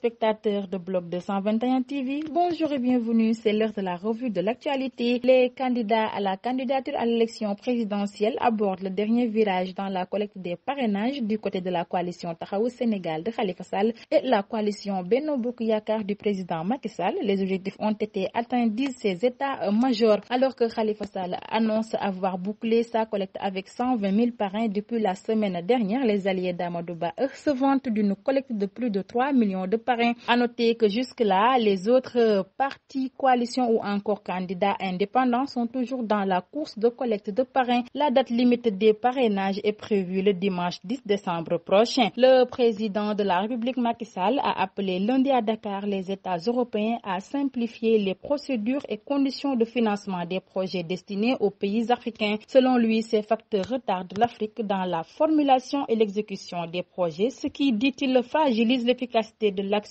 téléspectateurs de Bloc 221 TV, bonjour et bienvenue, c'est l'heure de la revue de l'actualité. Les candidats à la candidature à l'élection présidentielle abordent le dernier virage dans la collecte des parrainages du côté de la coalition Taxawu Sénégal de Khalifa Sall et la coalition Benno Bokk Yakaar du président Macky Sall. Les objectifs ont été atteints, disent ces états-majors, alors que Khalifa Sall annonce avoir bouclé sa collecte avec 120 000 parrains depuis la semaine dernière. Les alliés d'Amadou Ba se vantent d'une collecte de plus de 3 millions de parrains. À noter que jusque-là, les autres partis, coalitions ou encore candidats indépendants sont toujours dans la course de collecte de parrains. La date limite des parrainages est prévue le dimanche 10 décembre prochain. Le président de la République Macky Sall a appelé lundi à Dakar les États européens à simplifier les procédures et conditions de financement des projets destinés aux pays africains. Selon lui, ces facteurs retardent l'Afrique dans la formulation et l'exécution des projets, ce qui, dit-il, fragilise l'efficacité de l'action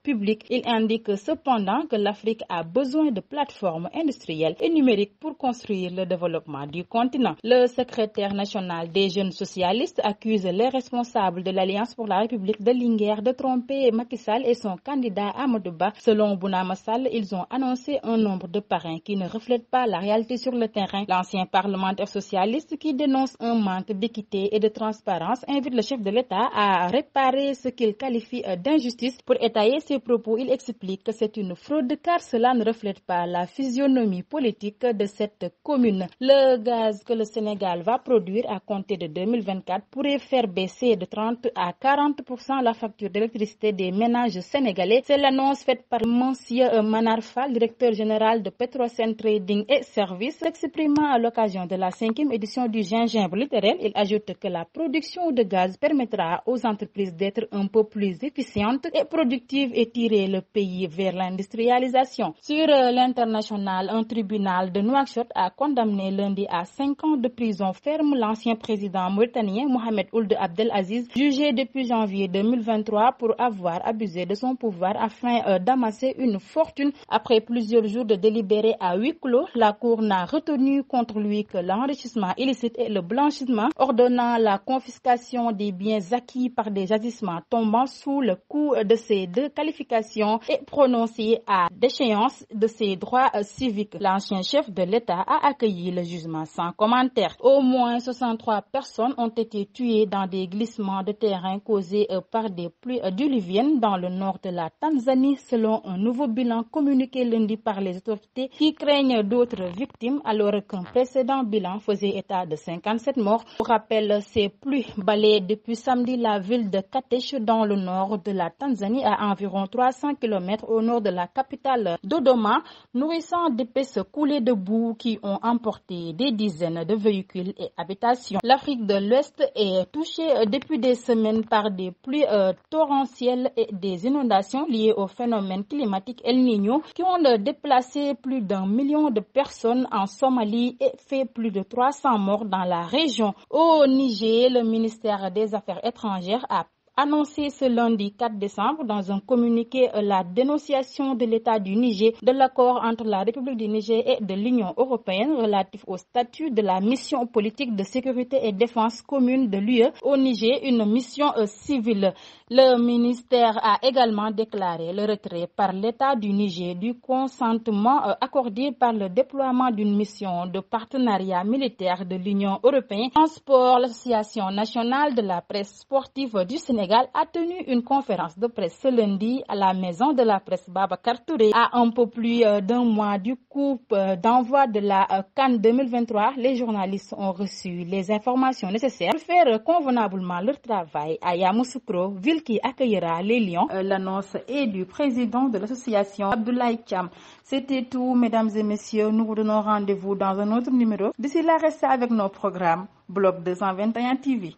publique. Il indique cependant que l'Afrique a besoin de plateformes industrielles et numériques pour construire le développement du continent. Le secrétaire national des jeunes socialistes accuse les responsables de l'Alliance pour la République de Linguère de tromper Macky Sall et son candidat Amadou Ba. Selon Bounama Sall, ils ont annoncé un nombre de parrains qui ne reflète pas la réalité sur le terrain. L'ancien parlementaire socialiste, qui dénonce un manque d'équité et de transparence, invite le chef de l'État à réparer ce qu'il qualifie d'injustice. Pour étayer ses propos, il explique que c'est une fraude car cela ne reflète pas la physionomie politique de cette commune. Le gaz que le Sénégal va produire à compter de 2024 pourrait faire baisser de 30 à 40% la facture d'électricité des ménages sénégalais. C'est l'annonce faite par Monsieur Manar Fall, directeur général de Petrosen Trading et Services, s'exprimant à l'occasion de la 5e édition du gingembre littéraire. Il ajoute que la production de gaz permettra aux entreprises d'être un peu plus efficientes et productives et tirer le pays vers l'industrialisation. Sur l'international, un tribunal de Nouakchott a condamné lundi à 5 ans de prison ferme l'ancien président mauritanien Mohamed Ould Abdelaziz, jugé depuis janvier 2023 pour avoir abusé de son pouvoir afin d'amasser une fortune. Après plusieurs jours de délibéré à huis clos, la Cour n'a retenu contre lui que l'enrichissement illicite et le blanchiment, ordonnant la confiscation des biens acquis par des agissements tombant sous le coup de ces deux qualifications et prononcé à déchéance de ses droits civiques. L'ancien chef de l'État a accueilli le jugement sans commentaire. Au moins 63 personnes ont été tuées dans des glissements de terrain causés par des pluies diluviennes dans le nord de la Tanzanie, selon un nouveau bilan communiqué lundi par les autorités qui craignent d'autres victimes alors qu'un précédent bilan faisait état de 57 morts. Pour rappel, ces pluies balayent depuis samedi la ville de Katesh dans le nord de la Tanzanie à environ 300 km au nord de la capitale Dodoma, nourrissant d'épaisses coulées de boue qui ont emporté des dizaines de véhicules et habitations. L'Afrique de l'Ouest est touchée depuis des semaines par des pluies torrentielles et des inondations liées au phénomène climatique El Niño qui ont déplacé plus d'1 million de personnes en Somalie et fait plus de 300 morts dans la région. Au Niger, le ministère des Affaires étrangères a annoncé ce lundi 4 décembre dans un communiqué la dénonciation de l'État du Niger de l'accord entre la République du Niger et de l'Union européenne relatif au statut de la mission politique de sécurité et défense commune de l'UE au Niger, une mission civile. Le ministère a également déclaré le retrait par l'État du Niger du consentement accordé par le déploiement d'une mission de partenariat militaire de l'Union européenne. En sport, l'Association nationale de la presse sportive du Sénégal a tenu une conférence de presse ce lundi à la maison de la presse Babacar Touré. À un peu plus d'un mois du coup d'envoi de la CAN 2023, les journalistes ont reçu les informations nécessaires pour faire convenablement leur travail à Yamoussoukro, ville qui accueillera les Lions. L'annonce est du président de l'association, Abdoulaye Thiam. C'était tout, mesdames et messieurs. Nous vous donnons rendez-vous dans un autre numéro. D'ici là, restez avec nos programmes. Bloc 221 TV.